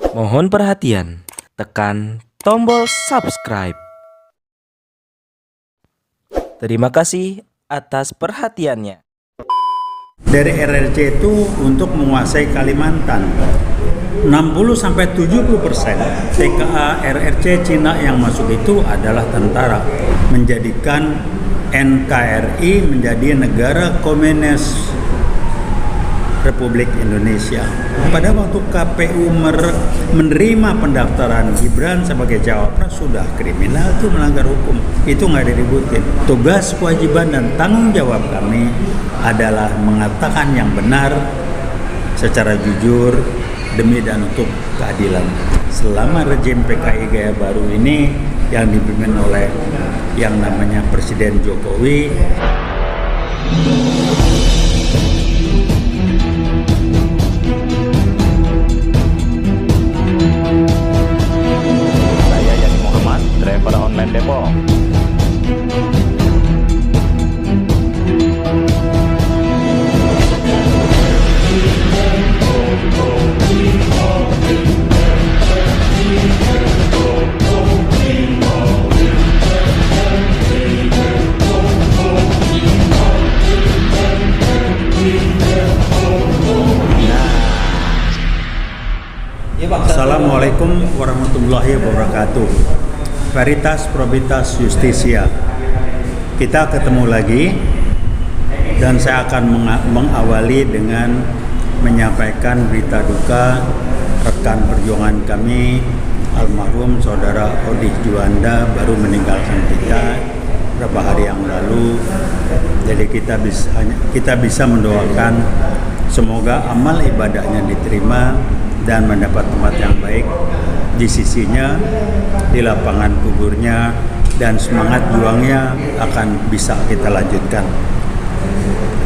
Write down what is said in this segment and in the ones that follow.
Mohon perhatian, tekan tombol subscribe. Terima kasih atas perhatiannya. Dari RRC itu untuk menguasai Kalimantan. 60-70% TKA RRC Cina yang masuk itu adalah tentara, menjadikan NKRI menjadi negara komunis Republik Indonesia. Pada waktu KPU menerima pendaftaran Gibran sebagai cawapres, sudah kriminal, itu melanggar hukum, itu nggak diributin. Tugas, kewajiban, dan tanggung jawab kami adalah mengatakan yang benar secara jujur demi dan untuk keadilan. Selama rejim PKI Gaya Baru ini yang dipimpin oleh yang namanya Presiden Jokowi, Saya Yani Muhammad, driver online Depok. Assalamualaikum warahmatullahi wabarakatuh. Veritas Probitas Justisia. Kita ketemu lagi dan saya akan mengawali dengan menyampaikan berita duka rekan perjuangan kami almarhum saudara Odih Juanda baru meninggalkan kita beberapa hari yang lalu. Jadi kita bisa mendoakan semoga amal ibadahnya diterima dan mendapat tempat yang baik di sisinya, di lapangan kuburnya, dan semangat juangnya akan bisa kita lanjutkan.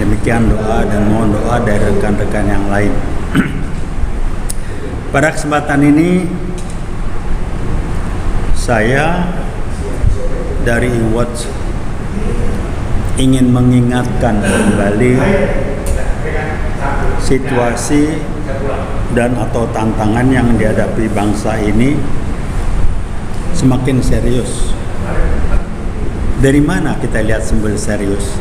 Demikian doa dan mohon doa dari rekan-rekan yang lain. Pada kesempatan ini saya dari iWatch ingin mengingatkan kembali situasi dan atau tantangan yang dihadapi bangsa ini semakin serius. Dari mana kita lihat sumber serius?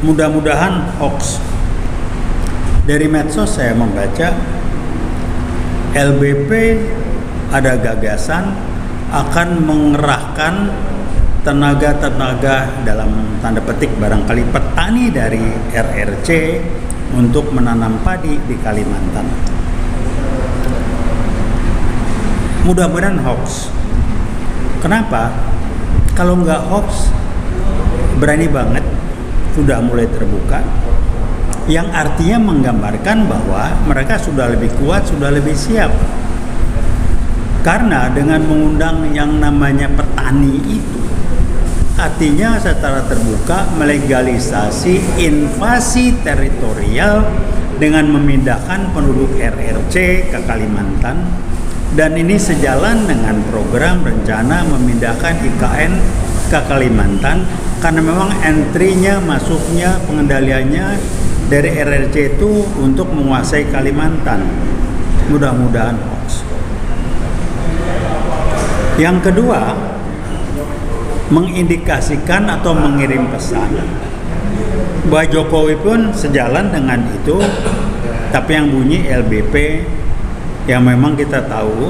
Mudah-mudahan hoax. Dari medsos saya membaca LBP ada gagasan akan mengerahkan tenaga-tenaga dalam tanda petik barangkali petani dari RRC untuk menanam padi di Kalimantan. Mudah-mudahan hoax. Kenapa? Kalau nggak hoax, berani banget, sudah mulai terbuka. Yang artinya menggambarkan bahwa mereka sudah lebih kuat, sudah lebih siap. Karena dengan mengundang yang namanya petani itu, artinya secara terbuka melegalisasi invasi teritorial dengan memindahkan penduduk RRC ke Kalimantan, dan ini sejalan dengan program rencana memindahkan IKN ke Kalimantan karena memang entry-nya, masuknya, pengendaliannya dari RRC itu untuk menguasai Kalimantan. Mudah-mudahan hoax. Yang kedua, mengindikasikan atau mengirim pesan bahwa Jokowi pun sejalan dengan itu, tapi yang bunyi LBP yang memang kita tahu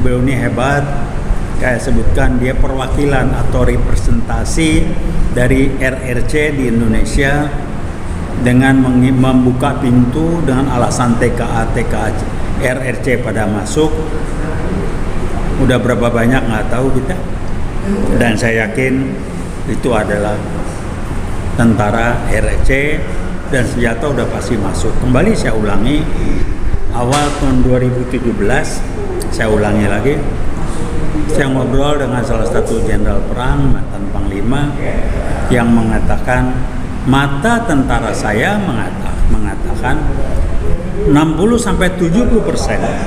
beliau ini hebat, kayak sebutkan dia perwakilan atau representasi dari RRC di Indonesia dengan membuka pintu dengan alasan TKA RRC pada masuk. Udah berapa banyak nggak tahu kita. Dan saya yakin itu adalah tentara RRC dan senjata udah pasti masuk. Kembali saya ulangi, awal tahun 2017 saya ulangi lagi, saya ngobrol dengan salah satu jenderal perang mantan panglima yang mengatakan mata tentara saya mengatakan 60-70%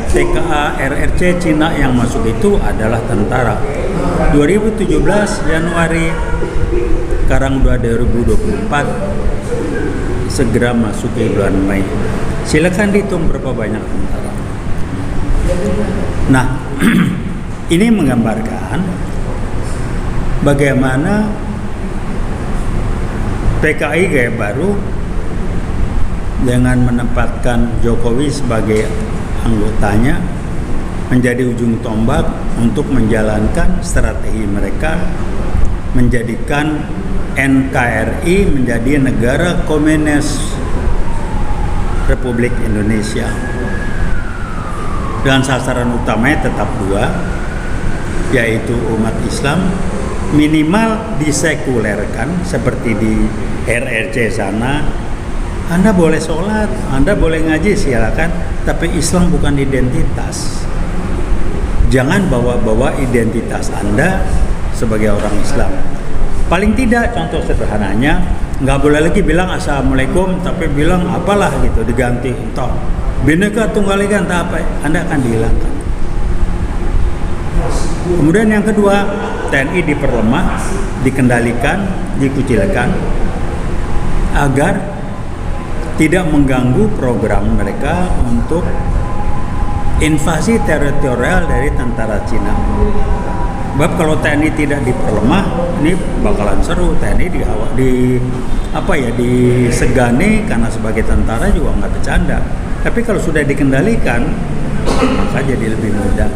TKA RRC Cina yang masuk itu adalah tentara. 2017 Januari, sekarang udah 2024, segera masuk ke bulan Mei. Silakan dihitung berapa banyak tentara. Nah, ini menggambarkan bagaimana PKI gaya baru dengan menempatkan Jokowi sebagai anggotanya menjadi ujung tombak untuk menjalankan strategi mereka menjadikan NKRI menjadi negara komunis Republik Indonesia. Dan sasaran utamanya tetap dua, yaitu umat Islam minimal disekulerkan seperti di RRC sana. Anda boleh sholat, Anda boleh ngaji, silakan, tapi Islam bukan identitas. Jangan bawa-bawa identitas Anda sebagai orang Islam. Paling tidak contoh sederhananya, nggak boleh lagi bilang assalamualaikum, tapi bilang apalah gitu, diganti entah Bhinneka Tunggal Ika entah apa, Anda akan dihilangkan. Kemudian yang kedua, TNI diperlemah, dikendalikan, dikucilkan agar tidak mengganggu program mereka untuk invasi teritorial dari tentara Cina. Sebab kalau TNI tidak diperlemah, ini bakalan seru. TNI disegani karena sebagai tentara juga nggak bercanda. Tapi kalau sudah dikendalikan, maka jadi lebih mudah.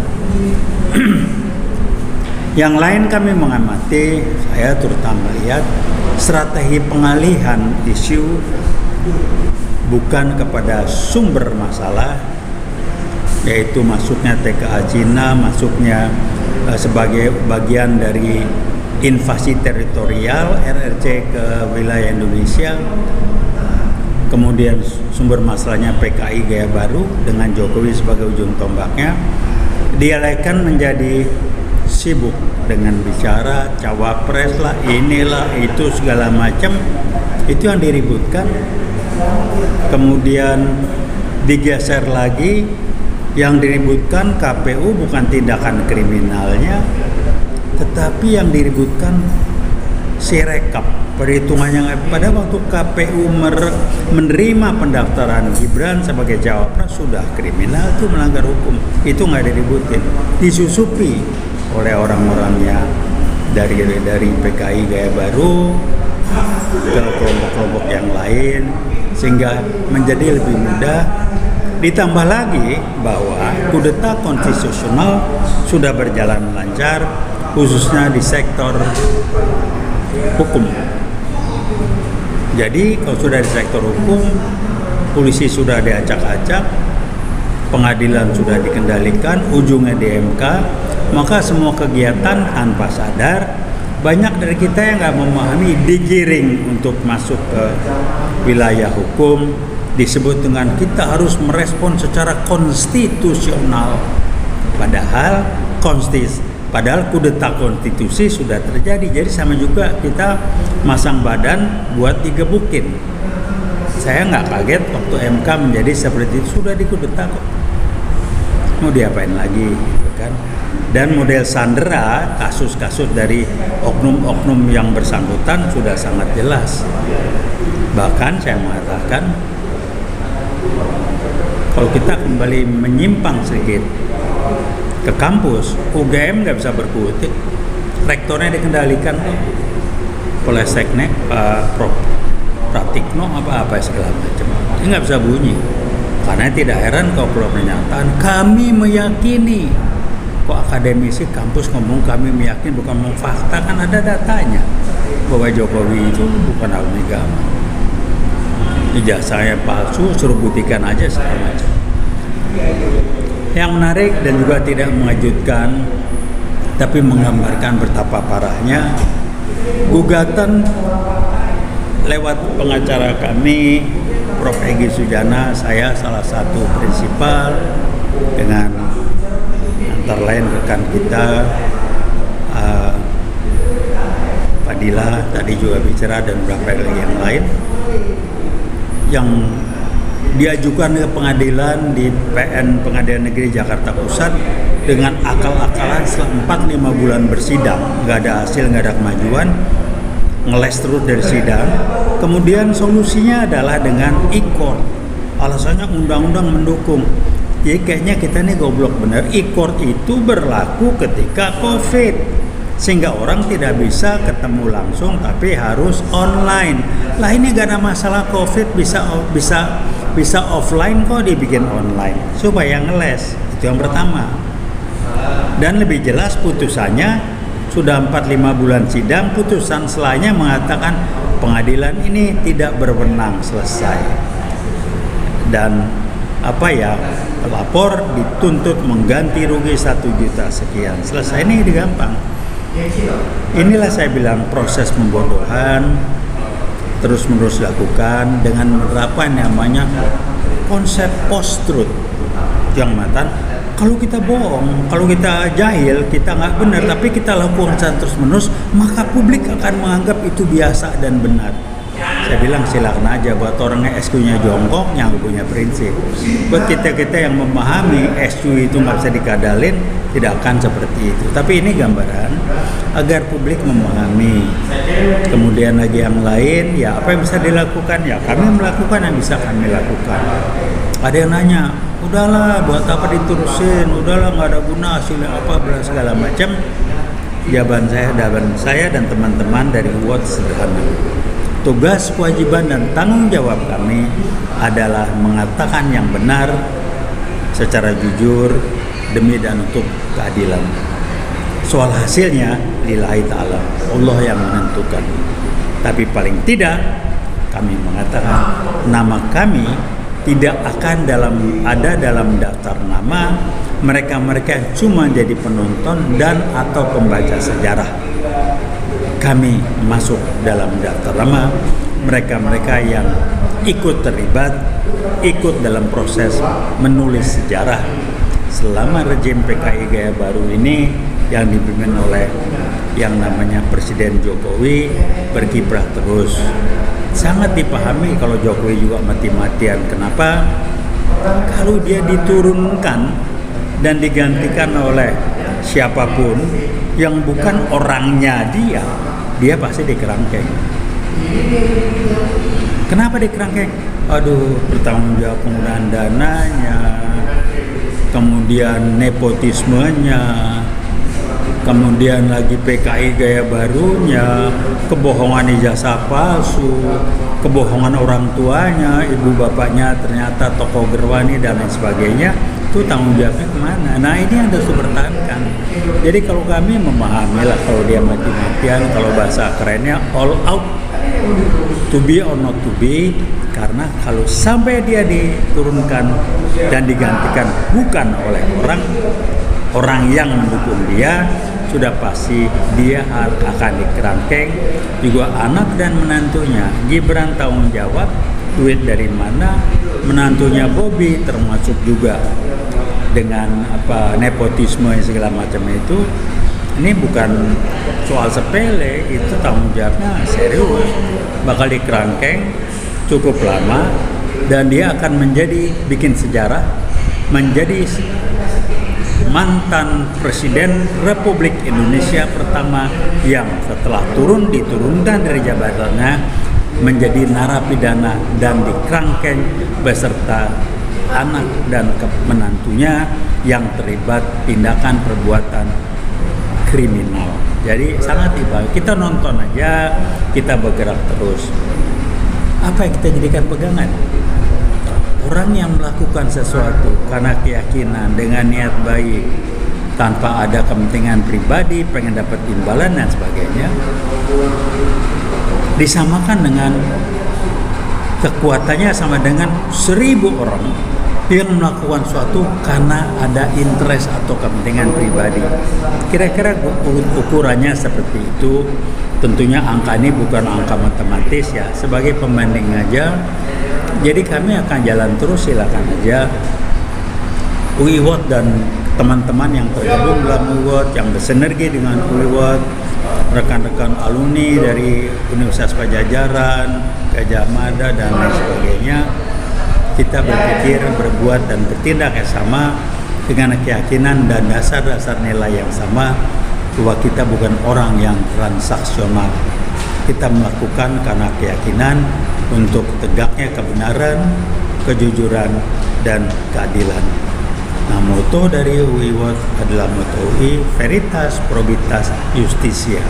Yang lain kami mengamati, saya terutama melihat strategi pengalihan isu bukan kepada sumber masalah, yaitu masuknya TKA Cina, masuknya sebagai bagian dari invasi teritorial RRC ke wilayah Indonesia. Kemudian sumber masalahnya PKI gaya baru dengan Jokowi sebagai ujung tombaknya, dialihkan menjadi sibuk dengan bicara cawapres lah, inilah itu segala macam. Itu yang diributkan. Kemudian digeser lagi, yang diributkan KPU bukan tindakan kriminalnya, tetapi yang diributkan sirekap, perhitungannya. Pada waktu KPU menerima pendaftaran Gibran sebagai cawapres sudah kriminal, itu melanggar hukum, itu nggak diributin, disusupi oleh orang-orangnya dari PKI gaya baru ke kelompok-kelompok yang lain, sehingga menjadi lebih mudah. Ditambah lagi bahwa kudeta konstitusional sudah berjalan lancar, khususnya di sektor hukum. Jadi kalau sudah di sektor hukum, polisi sudah diacak-acak, pengadilan sudah dikendalikan, ujungnya di MK, maka semua kegiatan tanpa sadar, banyak dari kita yang nggak memahami, digiring untuk masuk ke wilayah hukum, disebut dengan kita harus merespon secara konstitusional. Padahal kudeta konstitusi sudah terjadi. Jadi sama juga kita masang badan buat digebukin. Saya nggak kaget waktu MK menjadi seperti itu, sudah dikudeta kok. Mau diapain lagi gitu kan. Dan model sandera, kasus-kasus dari oknum-oknum yang bersangkutan sudah sangat jelas. Bahkan saya mengatakan, kalau kita kembali menyimpang sedikit ke kampus, UGM nggak bisa berkutik, rektornya dikendalikan oleh seknek, Prof. Pratikno apa segala macam, dia nggak bisa bunyi. Karena tidak heran kalau keluar pernyataan, kami meyakini. Kok akademisi kampus ngomong kami meyakini, bukan ngomong fakta, kan ada datanya bahwa Jokowi itu bukan ahli agama, ijazahnya palsu, suruh buktikan aja segala macam. Yang menarik dan juga tidak mengejutkan, tapi menggambarkan betapa parahnya gugatan lewat pengacara kami, Prof. Egy Sujana, saya salah satu prinsipal dengan antara lain rekan kita Fadila tadi juga bicara, dan beberapa lagi yang lain, yang diajukan ke pengadilan di PN Pengadilan Negeri Jakarta Pusat dengan akal-akalan setelah 4-5 bulan bersidang, nggak ada hasil, nggak ada kemajuan. ngeles terus dari sidang. Kemudian solusinya adalah dengan e-court. Alasannya undang-undang mendukung. Jadi kayaknya kita nih goblok bener. E-court itu berlaku ketika COVID, sehingga orang tidak bisa ketemu langsung tapi harus online. Lah ini gak ada masalah COVID, bisa offline kok dibikin online supaya ngeles. Itu yang pertama. Dan lebih jelas putusannya sudah 4-5 bulan sidang, putusan setelahnya mengatakan pengadilan ini tidak berwenang, selesai. Dan pelapor dituntut mengganti rugi 1 juta sekian, selesai. Ini gampang. Inilah saya bilang proses pembodohan terus-menerus dilakukan dengan menerapkan namanya konsep post-truth yang matan. Kalau kita bohong, kalau kita jahil, kita nggak benar, tapi kita lakukan terus-menerus, maka publik akan menganggap itu biasa dan benar. Saya bilang silakan aja buat orang yang SQ-nya jongkok, yang punya prinsip. Buat kita-kita yang memahami SQ itu nggak bisa dikadalin, tidak akan seperti itu. Tapi ini gambaran agar publik memahami. Kemudian lagi yang lain, ya apa yang bisa dilakukan? Ya kami melakukan yang bisa kami lakukan. Ada yang nanya, udahlah buat apa diterusin, udahlah nggak ada guna hasilnya apa segala macam. Jawaban saya dan teman-teman dari UOT sederhana. Tugas, kewajiban dan tanggung jawab kami adalah mengatakan yang benar secara jujur demi dan untuk keadilan. Soal hasilnya lillahi ta'ala, Allah yang menentukan. Tapi paling tidak kami mengatakan nama kami tidak akan ada dalam daftar nama mereka-mereka yang cuma jadi penonton dan atau pembaca sejarah. Kami masuk dalam daftar nama mereka-mereka yang ikut terlibat, ikut dalam proses menulis sejarah selama rejim PKI Gaya Baru ini yang dipimpin oleh yang namanya Presiden Jokowi berkiprah terus. Sangat dipahami kalau Jokowi juga mati-matian. Kenapa? Kalau dia diturunkan dan digantikan oleh siapapun yang bukan orangnya dia pasti dikerangkeng. Kenapa dikerangkeng? Aduh, bertanggung jawab penggunaan dananya, kemudian nepotismenya, kemudian lagi PKI Gaya Barunya, kebohongan ijazah palsu, kebohongan orang tuanya, ibu bapaknya ternyata tokoh gerwani dan lain sebagainya. Itu tanggung jawabnya kemana? Nah ini yang harus dipertahankan. Jadi kalau kami memahami lah, kalau dia mati-matian, kalau bahasa kerennya all out, to be or not to be, karena kalau sampai dia diturunkan dan digantikan bukan oleh orang yang mendukung dia, sudah pasti dia akan dikerangkeng. Juga anak dan menantunya, Gibran tanggung jawab, duit dari mana, menantunya Bobi termasuk juga dengan nepotisme segala macam itu. Ini bukan soal sepele, itu tanggung jawabnya serius, bakal dikerangkeng cukup lama dan dia akan bikin sejarah, menjadi mantan Presiden Republik Indonesia pertama yang setelah diturunkan dari jabatannya menjadi narapidana dan dikerangkeng beserta anak dan menantunya yang terlibat tindakan perbuatan kriminal. Jadi sangat dibalik. Kita nonton aja, kita bergerak terus. Apa yang kita jadikan pegangan? Orang yang melakukan sesuatu karena keyakinan dengan niat baik, tanpa ada kepentingan pribadi, pengen dapat imbalan dan sebagainya, disamakan dengan kekuatannya sama dengan 1000 orang yang melakukan suatu karena ada interest atau kepentingan pribadi. Kira-kira ukurannya seperti itu. Tentunya angka ini bukan angka matematis ya, sebagai pembanding aja. Jadi kami akan jalan terus, silakan aja UIWOT dan teman-teman yang tergabung dalam UIWOT, yang bersinergi dengan UIWOT, rekan-rekan alumni dari Universitas Pajajaran, Gajah Mada dan lain sebagainya. Kita berpikir, berbuat dan bertindak yang sama dengan keyakinan dan dasar-dasar nilai yang sama, bahwa kita bukan orang yang transaksional. Kita melakukan karena keyakinan untuk tegaknya kebenaran, kejujuran, dan keadilan. Nah, moto dari UI Watch adalah moto UI Veritas, Probitas, Justitia.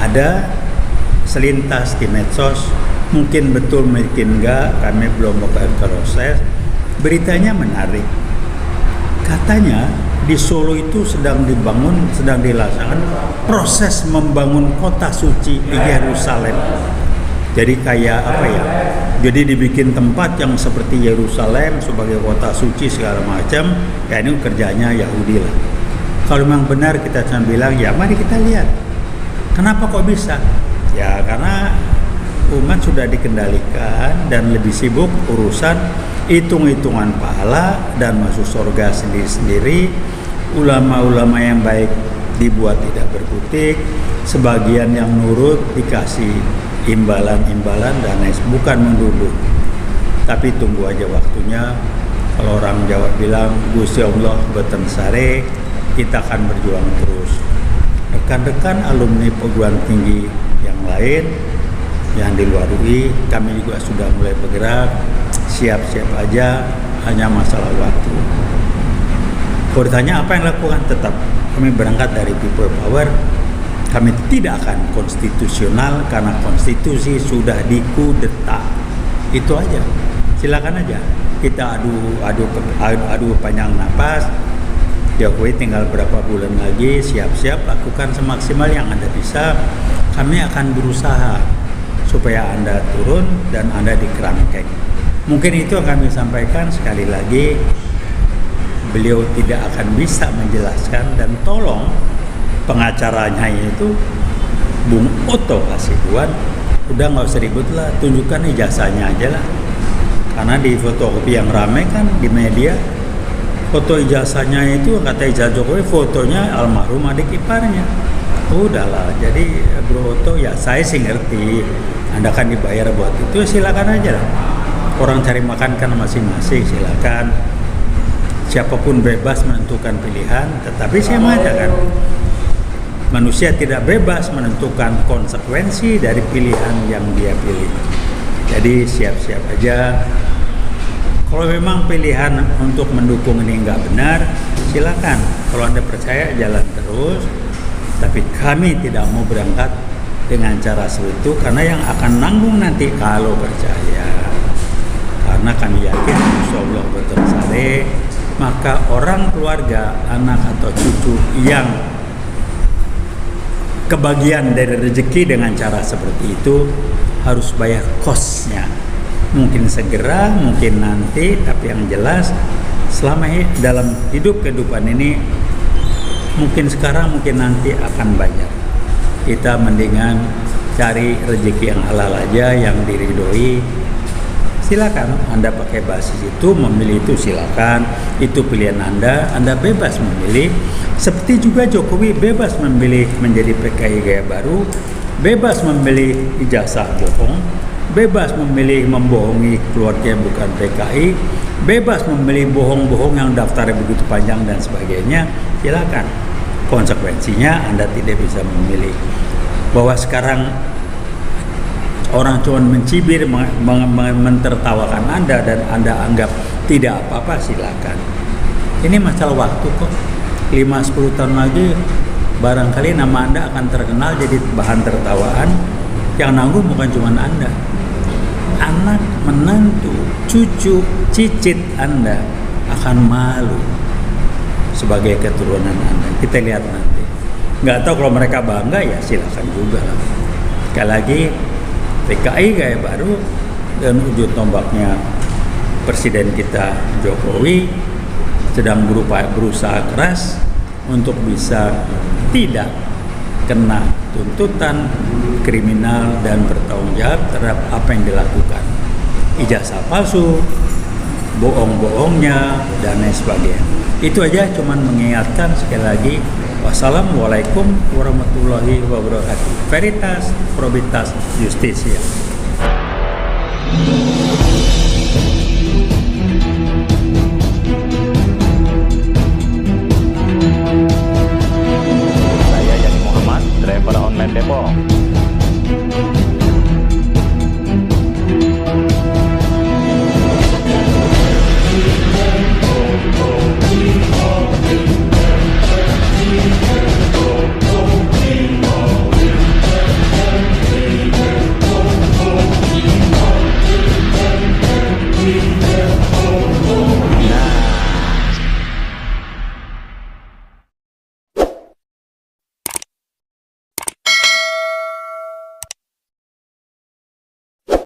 Ada selintas di medsos, mungkin betul mungkin enggak, kami belum buka proses. Beritanya menarik. Katanya di Solo itu sedang dilaksanakan proses membangun kota suci di Yerusalem. Jadi kayak apa ya? Jadi dibikin tempat yang seperti Yerusalem sebagai kota suci segala macam. Ya ini kerjanya Yahudi lah. Kalau memang benar kita cuma bilang ya mari kita lihat. Kenapa kok bisa? Ya karena umat sudah dikendalikan dan lebih sibuk urusan hitung-hitungan pahala dan masuk surga sendiri-sendiri. Ulama-ulama yang baik dibuat tidak berkutik, sebagian yang nurut dikasih imbalan-imbalan dan lain, bukan menduduk. Tapi tunggu aja waktunya. Kalau orang Jawa bilang Gusti Allah boten sare, kita akan berjuang terus. Rekan-rekan alumni perguruan tinggi yang lain yang di luar UI, kami juga sudah mulai bergerak. Siap-siap aja, hanya masalah waktu. Kalau ditanya apa yang lakukan, tetap kami berangkat dari people power. Kami tidak akan konstitusional karena konstitusi sudah dikudeta. Itu aja. Silakan aja. Kita adu panjang napas. Jokowi tinggal berapa bulan lagi, siap-siap lakukan semaksimal yang Anda bisa. Kami akan berusaha supaya Anda turun dan Anda dikerangkeng. Mungkin itu yang kami sampaikan. Sekali lagi, beliau tidak akan bisa menjelaskan, dan tolong pengacaranya itu Bung Otto Hasibuan udah nggak usah ribut lah, tunjukkan ijazahnya aja lah. Karena di fotokopi yang ramai kan di media, foto ijazahnya itu kata ijazah Jokowi fotonya almarhum adik iparnya. Udahlah, jadi Bro Otto ya saya sih ngerti, Anda kan dibayar buat itu, silakan aja lah. Orang cari makan kan masing-masing, silakan. Siapapun bebas menentukan pilihan, tetapi saya mengatakan manusia tidak bebas menentukan konsekuensi dari pilihan yang dia pilih. Jadi siap-siap aja. Kalau memang pilihan untuk mendukung ini nggak benar, silakan. Kalau Anda percaya, jalan terus. Tapi kami tidak mau berangkat dengan cara seperti itu, karena yang akan nanggung nanti kalau percaya. Karena kami yakin insyaallah betul saleh, maka orang keluarga, anak atau cucu yang kebagian dari rezeki dengan cara seperti itu harus bayar kosnya. Mungkin segera, mungkin nanti, tapi yang jelas selama dalam kehidupan ini, mungkin sekarang, mungkin nanti akan bayar. Kita mendingan cari rezeki yang halal aja, yang diridhoi. Silakan Anda pakai basis itu, memilih itu silakan, itu pilihan Anda bebas memilih. Seperti juga Jokowi bebas memilih menjadi PKI gaya baru, bebas memilih ijazah bohong, bebas memilih membohongi keluarga bukan PKI, bebas memilih bohong-bohong yang daftarnya begitu panjang dan sebagainya. Silakan. Konsekuensinya Anda tidak bisa memilih. Bahwa sekarang orang cuma mencibir, mentertawakan Anda dan Anda anggap tidak apa-apa, silakan. Ini masalah waktu kok. 5-10 tahun lagi barangkali nama Anda akan terkenal jadi bahan tertawaan. Yang nanggung bukan cuma Anda, anak, menantu, cucu, cicit Anda akan malu sebagai keturunan Anda. Kita lihat nanti. Nggak tahu, kalau mereka bangga ya silakan juga lah. Sekali lagi, PKI gaya baru dan ujung tombaknya Presiden kita Jokowi sedang berusaha keras untuk bisa tidak kena tuntutan kriminal dan bertanggung jawab terhadap apa yang dilakukan. Ijazah palsu, bohong-bohongnya, dan lain sebagainya. Itu aja, cuman mengingatkan sekali lagi. Wassalamualaikum warahmatullahi wabarakatuh. Veritas, Probitas, Justitia.